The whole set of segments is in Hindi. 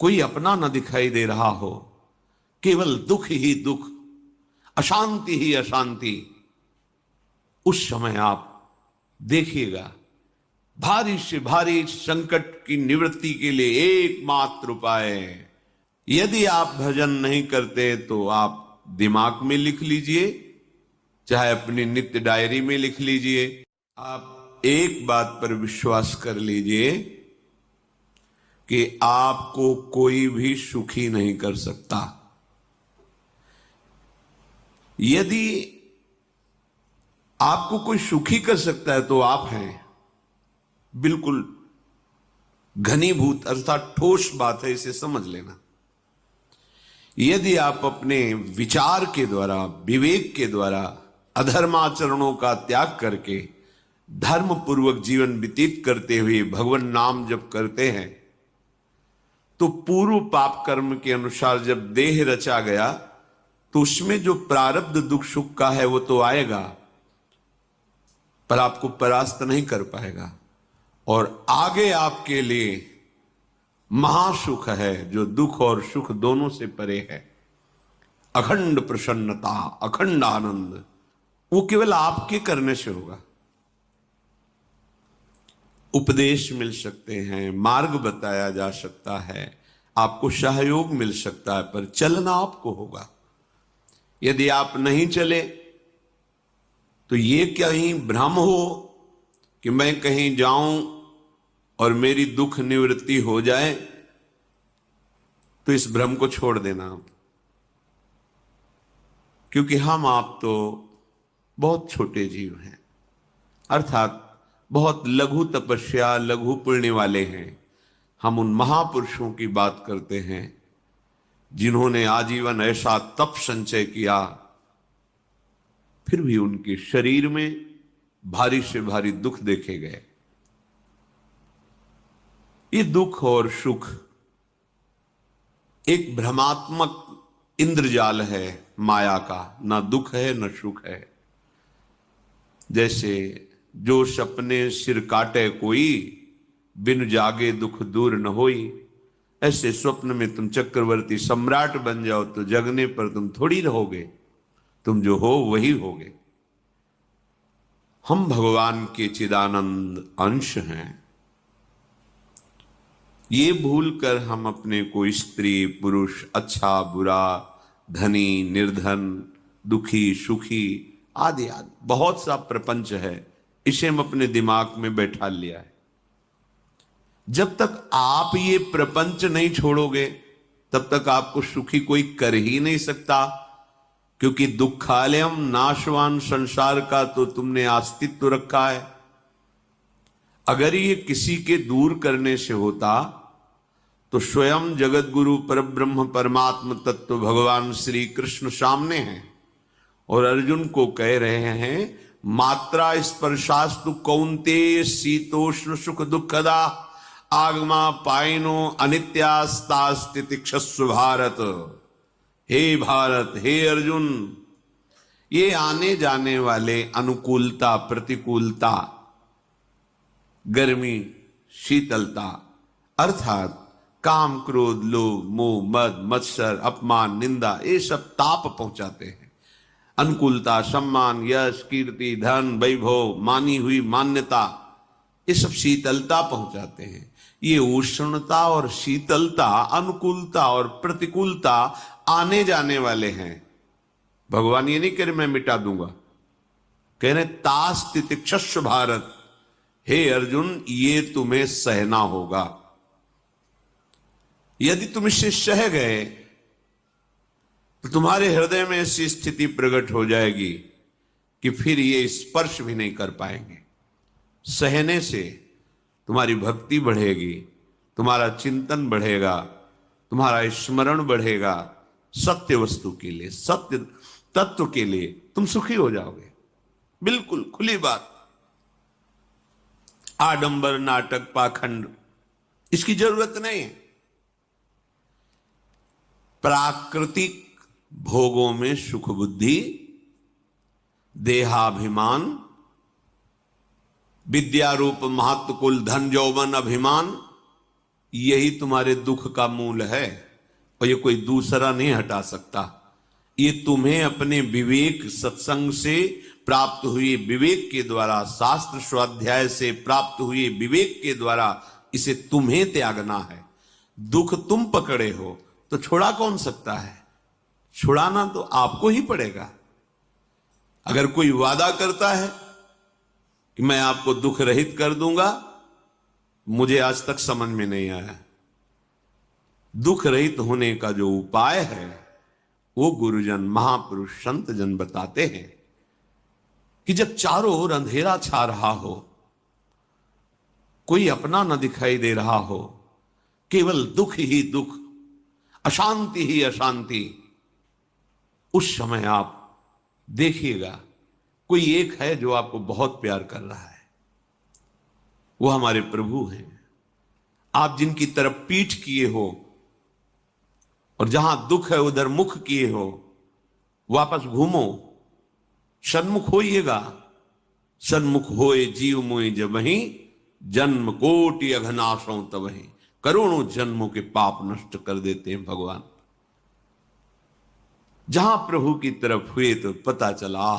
कोई अपना न दिखाई दे रहा हो, केवल दुख ही दुख, अशांति ही अशांति, उस समय आप देखिएगा भारी से भारी संकट की निवृत्ति के लिए एकमात्र उपाय है। यदि आप भजन नहीं करते तो आप दिमाग में लिख लीजिए, चाहे अपनी नित्य डायरी में लिख लीजिए। आप एक बात पर विश्वास कर लीजिए कि आपको कोई भी सुखी नहीं कर सकता। यदि आपको कोई सुखी कर सकता है तो आप हैं। बिल्कुल घनीभूत अर्थात ठोस बात है, इसे समझ लेना। यदि आप अपने विचार के द्वारा, विवेक के द्वारा अधर्माचरणों का त्याग करके धर्म पूर्वक जीवन व्यतीत करते हुए भगवान नाम जप करते हैं, तो पूर्व पाप कर्म के अनुसार जब देह रचा गया तो उसमें जो प्रारब्ध दुख सुख का है वो तो आएगा, पर आपको परास्त नहीं कर पाएगा। और आगे आपके लिए महासुख है जो दुख और सुख दोनों से परे है। अखंड प्रसन्नता, अखंड आनंद, वो केवल आपके करने से होगा। उपदेश मिल सकते हैं, मार्ग बताया जा सकता है, आपको सहयोग मिल सकता है, पर चलना आपको होगा। यदि आप नहीं चले तो ये कहीं भ्रम हो कि मैं कहीं जाऊं और मेरी दुख निवृत्ति हो जाए, तो इस भ्रम को छोड़ देना आप। क्योंकि हम आप तो बहुत छोटे जीव हैं, अर्थात बहुत लघु तपस्या, लघु पुण्य वाले हैं। हम उन महापुरुषों की बात करते हैं जिन्होंने आजीवन ऐसा तप संचय किया, फिर भी उनके शरीर में भारी से भारी दुख देखे गए। ये दुख और सुख एक भ्रमात्मक इंद्रजाल है माया का, ना दुख है न सुख है। जैसे जो सपने सिर काटे कोई, बिन जागे दुख दूर न होई। ऐसे स्वप्न में तुम चक्रवर्ती सम्राट बन जाओ तो जगने पर तुम थोड़ी रहोगे, तुम जो हो वही होगे। हम भगवान के चिदानंद अंश हैं। ये भूलकर हम अपने को स्त्री पुरुष, अच्छा बुरा, धनी निर्धन, दुखी सुखी आदि आदि बहुत सा प्रपंच है, इसे हम अपने दिमाग में बैठा लिया है। जब तक आप ये प्रपंच नहीं छोड़ोगे तब तक आपको सुखी कोई कर ही नहीं सकता, क्योंकि दुखालयम नाशवान संसार का तो तुमने अस्तित्व रखा है। अगर ये किसी के दूर करने से होता तो स्वयं जगत गुरु परब्रह्म परमात्म तत्व भगवान श्री कृष्ण सामने हैं और अर्जुन को कह रहे हैं, मात्रा स्पर्शास्तु कौन्तेय शीतोष्ण सुख दुखदा आगमा पाइनो अनित्यास्तास्तितिक्षस्व भारत। हे भारत, हे अर्जुन, ये आने जाने वाले अनुकूलता प्रतिकूलता, गर्मी शीतलता, अर्थात काम क्रोध लोभ मोह मद मत्सर अपमान निंदा, ये सब ताप पहुंचाते हैं। अनुकूलता सम्मान यश कीर्ति धन वैभव मानी हुई मान्यता, ये सब शीतलता पहुंचाते हैं। ये उष्णता और शीतलता, अनुकूलता और प्रतिकूलता आने जाने वाले हैं। भगवान ये नहीं कह रहे मैं मिटा दूंगा, कह रहे तास तितिक्षस्व भारत। हे अर्जुन, ये तुम्हें सहना होगा। यदि तुम इसे सह गए तो तुम्हारे हृदय में ऐसी स्थिति प्रकट हो जाएगी कि फिर ये स्पर्श भी नहीं कर पाएंगे। सहने से तुम्हारी भक्ति बढ़ेगी, तुम्हारा चिंतन बढ़ेगा, तुम्हारा स्मरण बढ़ेगा, सत्य वस्तु के लिए, सत्य तत्व के लिए तुम सुखी हो जाओगे। बिल्कुल खुली बात। आडंबर नाटक पाखंड इसकी जरूरत नहीं है। प्राकृतिक भोगों में सुख बुद्धि, देहाभिमान, विद्या रूप महत्व कुल धन यौवन अभिमान, यही तुम्हारे दुख का मूल है और ये कोई दूसरा नहीं हटा सकता। ये तुम्हें अपने विवेक सत्संग से प्राप्त हुए विवेक के द्वारा, शास्त्र स्वाध्याय से प्राप्त हुए विवेक के द्वारा इसे तुम्हें त्यागना है। दुख तुम पकड़े हो तो छुड़ा कौन सकता है? छुड़ाना तो आपको ही पड़ेगा। अगर कोई वादा करता है कि मैं आपको दुख रहित कर दूंगा, मुझे आज तक समझ में नहीं आया। दुख रहित होने का जो उपाय है वो गुरुजन, महापुरुष, संत जन बताते हैं कि जब चारों ओर अंधेरा छा रहा हो, कोई अपना न दिखाई दे रहा हो, केवल दुख ही दुख, अशांति ही अशांति, उस समय आप देखिएगा कोई एक है जो आपको बहुत प्यार कर रहा है। वो हमारे प्रभु हैं। आप जिनकी तरफ पीठ किए हो और जहां दुख है उधर मुख किए हो, वापस घूमो, सन्मुख होइएगा। सन्मुख होए जीव मोए जबहि, जन्म कोटि अघनाशों तबहि। करोड़ों जन्मों के पाप नष्ट कर देते हैं भगवान। जहां प्रभु की तरफ हुए तो पता चला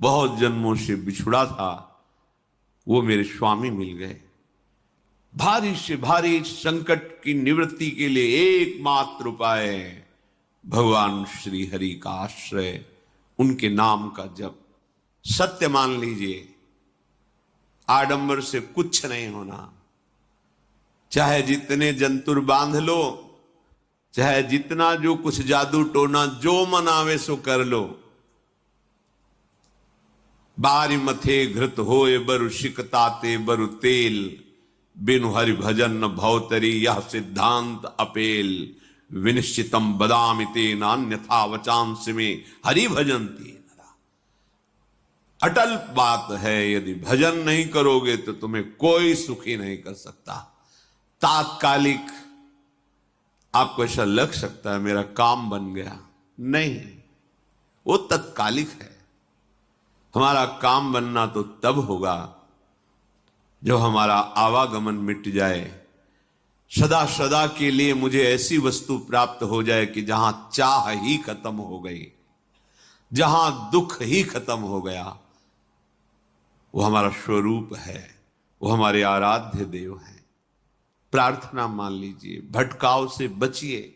बहुत जन्मों से बिछुड़ा था, वो मेरे स्वामी मिल गए। भारी से भारी संकट की निवृत्ति के लिए एकमात्र उपाय भगवान श्री हरि का आश्रय, उनके नाम का जप। सत्य मान लीजिए, आडंबर से कुछ नहीं होना। चाहे जितने जंतुर बांध लो, चाहे जितना जो कुछ जादू टोना जो मन आवे सो कर लो, बारी मथे घृत होए बरु शिकताते बरु तेल, बिनु हरि भजन न भवतरी यह सिद्धांत अपेल। विनिश्चितम बदामिते नान्यथा वचांस में हरि भजंती नरा। अटल बात है, यदि भजन नहीं करोगे तो तुम्हें कोई सुखी नहीं कर सकता। तात्कालिक आपको ऐसा लग सकता है मेरा काम बन गया, नहीं, वो तत्कालिक है। हमारा काम बनना तो तब होगा जो हमारा आवागमन मिट जाए, सदा सदा के लिए मुझे ऐसी वस्तु प्राप्त हो जाए कि जहां चाह ही खत्म हो गई, जहां दुख ही खत्म हो गया। वो हमारा स्वरूप है, वो हमारे आराध्य देव हैं। प्रार्थना मान लीजिए, भटकाव से बचिए।